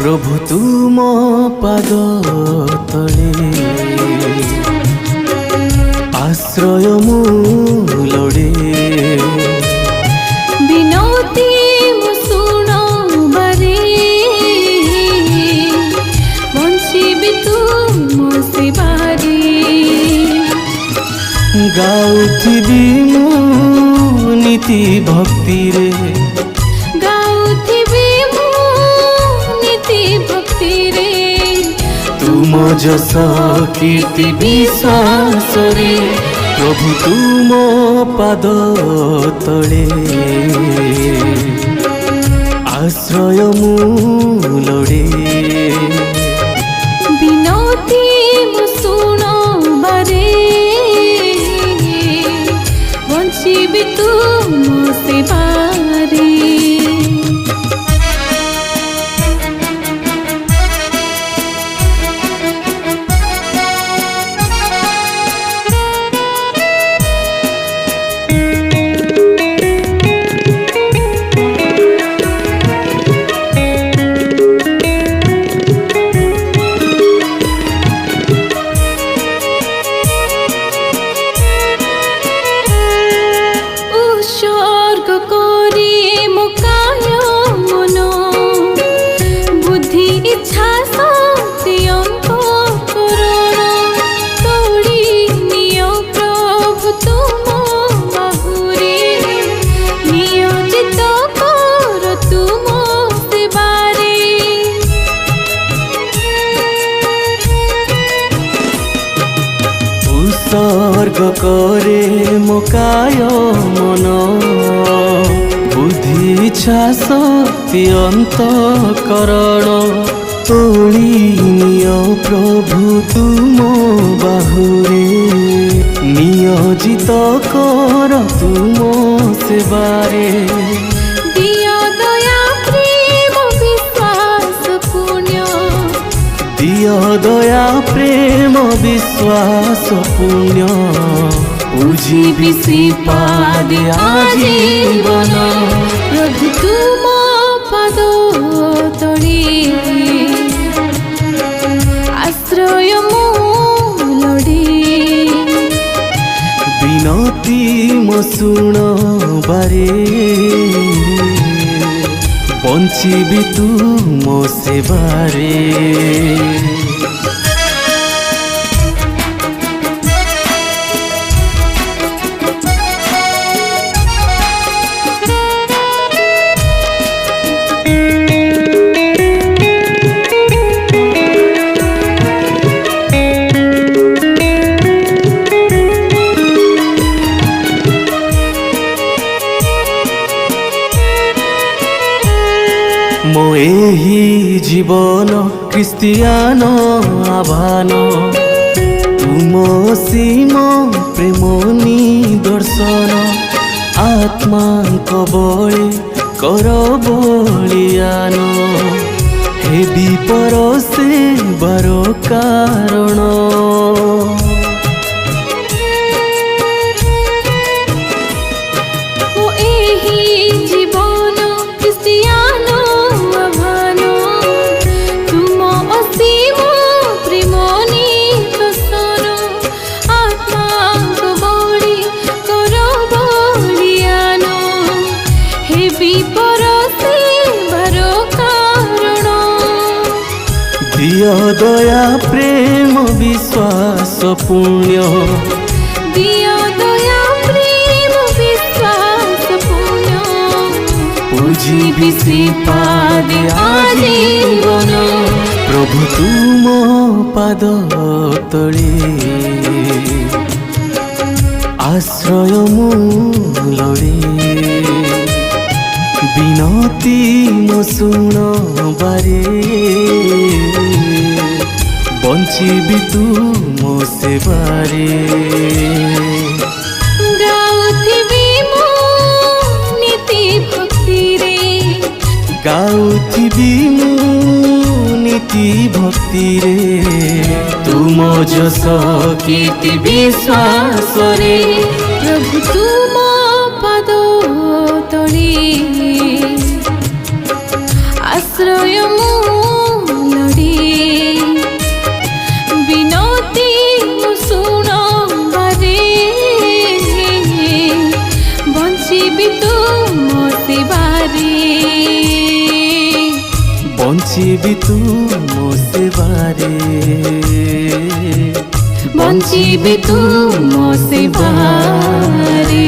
प्रभु तुम पाद तले आश्रय मु लोड़े बिनती मु सुनो बारे बंचिबि तुम सेवारे गाउथिबि मु नीति भक्ति रे गाउथिबि मु नीति भक्ति रे तुम जस कीर्ति विश्वास रे प्रभु तुम पाद तले आश्रय मु लोड़े बिनती मु सुनो बारे बंचिबि तुम सेवारे উৎসর্গ করি মুকায় মন বুদ্ধি ইচ্ছা শক্তি অন্তঃকরণ তোড়ি নিয় প্রভু তুম বাহুরে নিয়োজিত কর তুম সেবারে उत्सर्ग करे मोकाय मन बुद्धि इच्छा शक्ति अंतःकरण तोली निय प्रभु तुम बाहुरे नियोजित कर तुम सेवारे दिया दया प्रेम विश्वास पुण्य दिय दया प्रेम विश्वास पुण्य पूजिबि श्रीपाद आजीवन प्रभु तुम पद तले आश्रय मु लोड़े बिनती मो सुन बारे बंचिबि तुम सेवारे मो एही जीवन क्रिस्टियान आह्वान तुम सीम प्रेम निदर्शन आत्मा बळे कर बलियान हेबी पर सेवार कारण ओ एही जीवन क्रिस्टियान आह्वान तुम असीम प्रेम निदर्शन आत्मा बळी कर बलियान हेबी पर सेवार कारण दिय दया प्रेम विश्वास पुण्य दिया दया प्रेम विश्वास पुण्य पूजिबि श्रीपाद आजीवन प्रभु तुम पाद तले आश्रय मु लोड़े बिनती मो सुन बारे बंचिबि तुम सेवारे गाउथिबि मु नीति भक्ति रे गाउथिबि मु नीति भक्ति रे तुम जस कीर्ति विश्वास रे प्रभु तुम पद तले आश्रय मु ବଞ୍ଚିବି ତୁ ମୋ ସେବାରେ ବଞ୍ଚିବି ତୁ ମୋ ସେବାରେ।